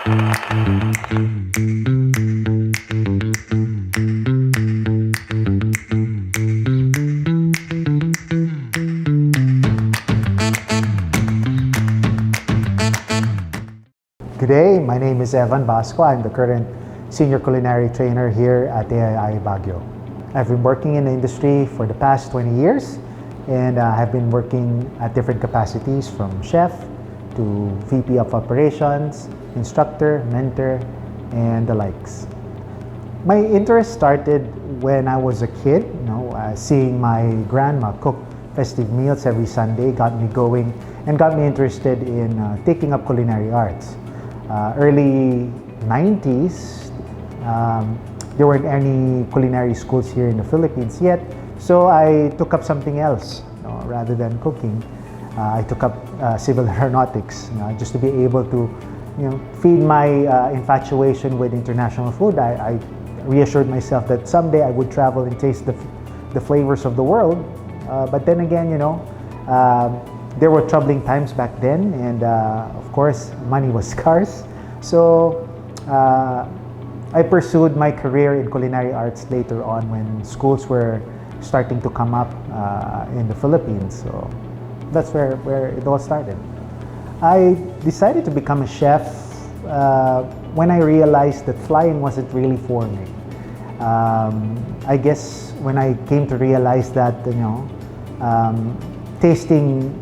Good day, my name is Evan Basco. I'm the current Senior Culinary Trainer here at AII Baguio. I've been working in the industry for the past 20 years and have been working at different capacities from chef to VP of Operations, instructor, mentor, and the likes. My interest started when I was a kid. Seeing my grandma cook festive meals every Sunday got me going and got me interested in taking up culinary arts. Early 90s, there weren't any culinary schools here in the Philippines yet, so I took up something else. Rather than cooking, I took up civil aeronautics, just to be able to feed my infatuation with international food. I reassured myself that someday I would travel and taste the flavors of the world. But then again, there were troubling times back then, and of course, money was scarce. So I pursued my career in culinary arts later on when schools were starting to come up in the Philippines. So that's where it all started. I decided to become a chef when I realized that flying wasn't really for me. I guess when I came to realize that, tasting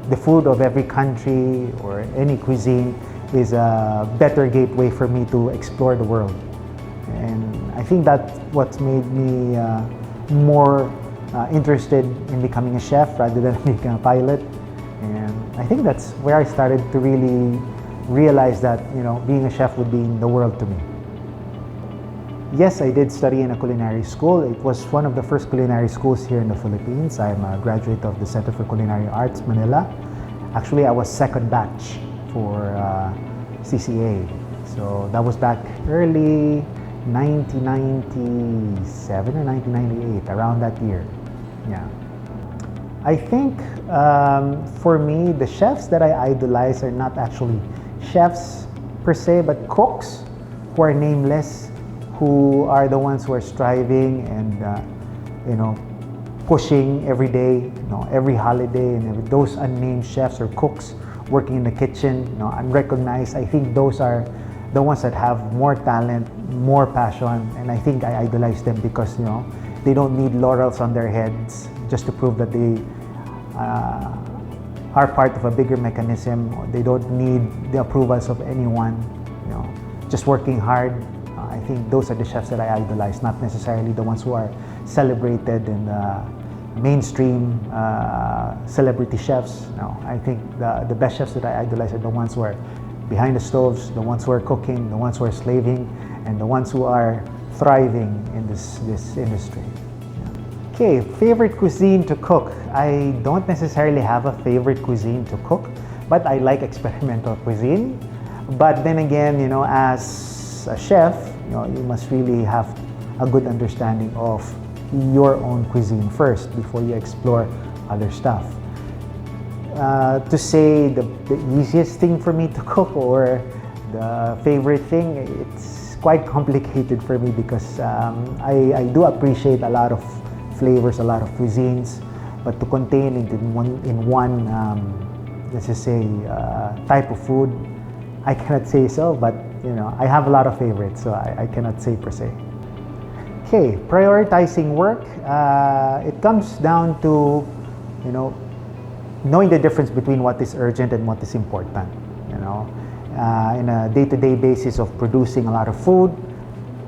the food of every country or any cuisine is a better gateway for me to explore the world. And I think that's what's made me more interested in becoming a chef rather than being a pilot. And I think that's where I started to really realize that being a chef would mean the world to me. Yes, I did study in a culinary school. It was one of the first culinary schools here in the Philippines. I'm a graduate of the Center for Culinary Arts, Manila. Actually, I was second batch for CCA. So that was back early 1997 or 1998, around that year. Yeah. I think for me, the chefs that I idolize are not actually chefs per se, but cooks who are nameless, who are the ones who are striving and pushing every day, every holiday, and those unnamed chefs or cooks working in the kitchen, unrecognized. I think those are the ones that have more talent, more passion, and I think I idolize them because they don't need laurels on their heads just to prove that they are part of a bigger mechanism. They don't need the approvals of anyone. Just working hard. I think those are the chefs that I idolize, not necessarily the ones who are celebrated in the mainstream celebrity chefs. No, I think the best chefs that I idolize are the ones who are behind the stoves, the ones who are cooking, the ones who are slaving, and the ones who are thriving in this industry. Yeah. Okay, favorite cuisine to cook. I don't necessarily have a favorite cuisine to cook, but I like experimental cuisine. But then again, as a chef, you must really have a good understanding of your own cuisine first before you explore other stuff. To say the easiest thing for me to cook or the favorite thing, it's quite complicated for me because I do appreciate a lot of flavors, a lot of cuisines, but to contain it in one let's just say type of food, I cannot say so, but I have a lot of favorites, so I cannot say per se. Okay, prioritizing work, it comes down to knowing the difference between what is urgent and what is important. In a day-to-day basis of producing a lot of food,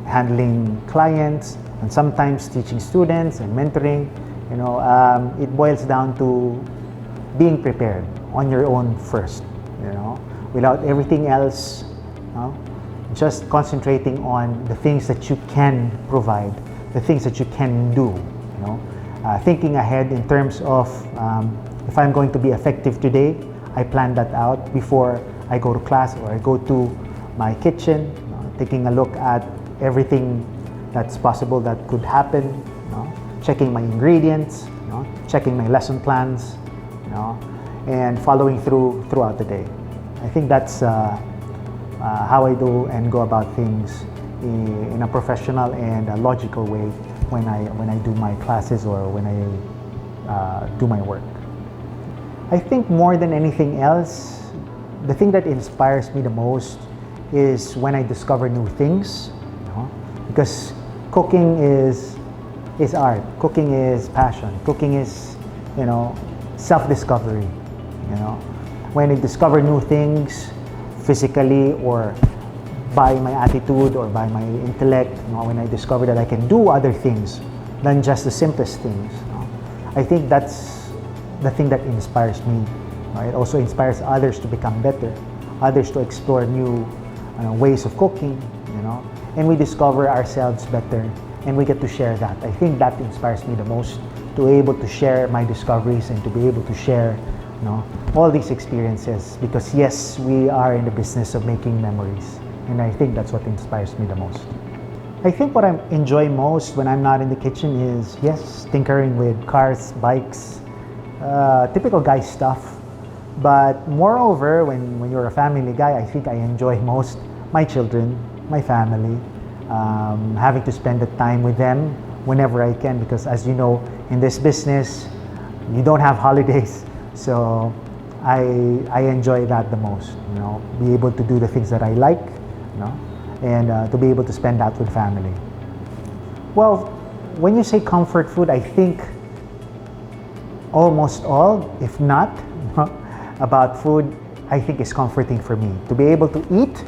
handling clients, and sometimes teaching students and mentoring, it boils down to being prepared on your own first. Without everything else, just concentrating on the things that you can provide, the things that you can do. Thinking ahead in terms of if I'm going to be effective today, I plan that out before I go to class or I go to my kitchen, taking a look at everything that's possible that could happen, checking my ingredients, checking my lesson plans, and following throughout the day. I think that's how I do and go about things in a professional and a logical way when I do my classes or when I do my work. I think more than anything else, the thing that inspires me the most is when I discover new things, because cooking is art, cooking is passion, cooking is, self-discovery. When I discover new things physically or by my attitude or by my intellect, when I discover that I can do other things than just the simplest things, I think that's the thing that inspires me. It also inspires others to become better, others to explore new ways of cooking, and we discover ourselves better and we get to share that. I think that inspires me the most, to be able to share my discoveries and to be able to share all these experiences, because yes, we are in the business of making memories, and I think that's what inspires me the most. I think what I enjoy most when I'm not in the kitchen is, yes, tinkering with cars, bikes, typical guy stuff. But moreover, when you're a family guy, I think I enjoy most my children, my family, having to spend the time with them whenever I can, because as you know, in this business, you don't have holidays. So I enjoy that the most, be able to do the things that I like, and to be able to spend that with family. Well, when you say comfort food, I think almost all, if not, about food, I think is comforting for me. To be able to eat,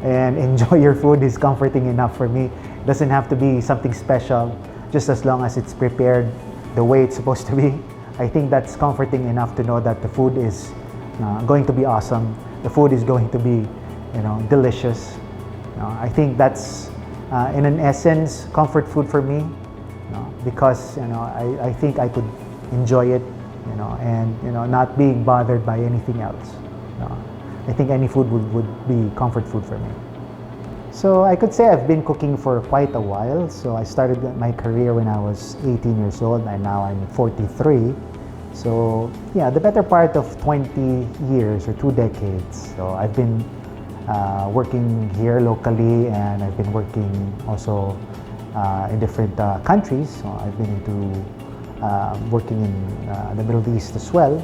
and enjoy your food is comforting enough for me. It doesn't have to be something special, just as long as it's prepared the way it's supposed to be. I think that's comforting enough to know that the food is going to be awesome. The food is going to be, delicious. I think that's, in an essence, comfort food for me, because I think I could enjoy it, and not being bothered by anything else. I think any food would be comfort food for me. So I could say I've been cooking for quite a while. So I started my career when I was 18 years old, and now I'm 43. So yeah, the better part of 20 years or 2 decades. So I've been working here locally, and I've been working also in different countries. So I've been into working in the Middle East as well.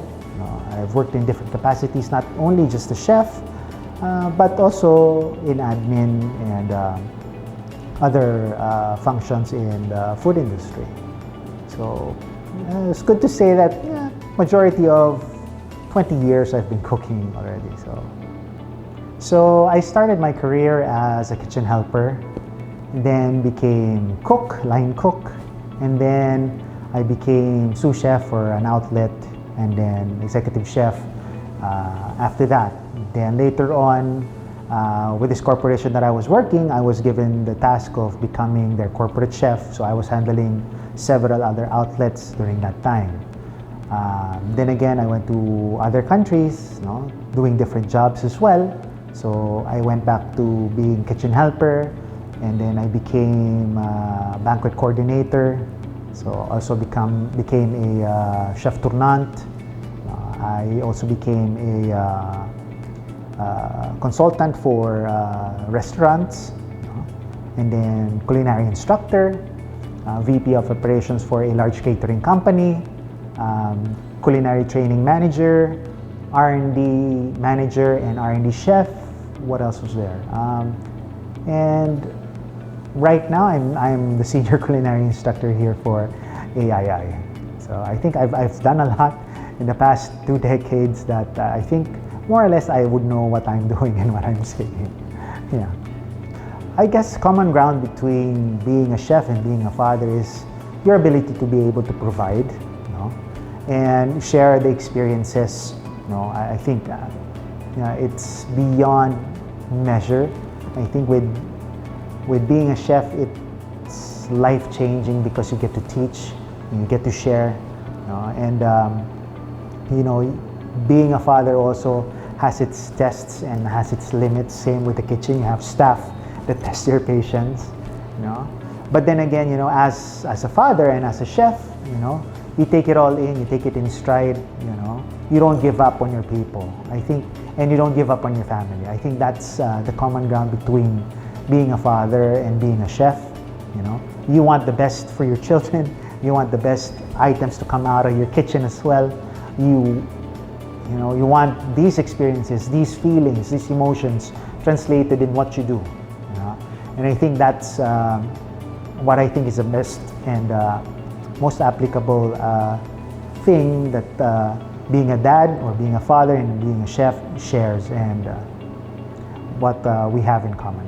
I've worked in different capacities, not only just a chef, but also in admin and other functions in the food industry. So it's good to say that majority of 20 years I've been cooking already. So I started my career as a kitchen helper, then became cook, line cook, and then I became sous chef for an outlet, and then executive chef after that. Then later on, with this corporation that I was working, I was given the task of becoming their corporate chef. So I was handling several other outlets during that time. Then again, I went to other countries, doing different jobs as well. So I went back to being kitchen helper, and then I became a banquet coordinator. So also became a chef tournant. I also became a consultant for restaurants, and then culinary instructor, VP of operations for a large catering company, culinary training manager, R&D manager, and R&D chef. What else was there? And right now I'm the senior culinary instructor here for AII. So I think I've done a lot in the past 2 decades that I think more or less I would know what I'm doing and what I'm saying. Yeah. I guess common ground between being a chef and being a father is your ability to be able to provide, and share the experiences. I think it's beyond measure. I think with being a chef, it's life-changing because you get to teach, you get to share, and being a father also has its tests and has its limits. Same with the kitchen, you have staff that test your patience, But then again, as a father and as a chef, you take it all in, you take it in stride, you know. You don't give up on your people, I think, and you don't give up on your family. I think that's the common ground between being a father and being a chef, you know. You want the best for your children, you want the best items to come out of your kitchen as well. You know, you want these experiences, these feelings, these emotions translated in what you do, you know? And I think that's what I think is the best and most applicable thing that being a dad or being a father and being a chef shares, and what we have in common.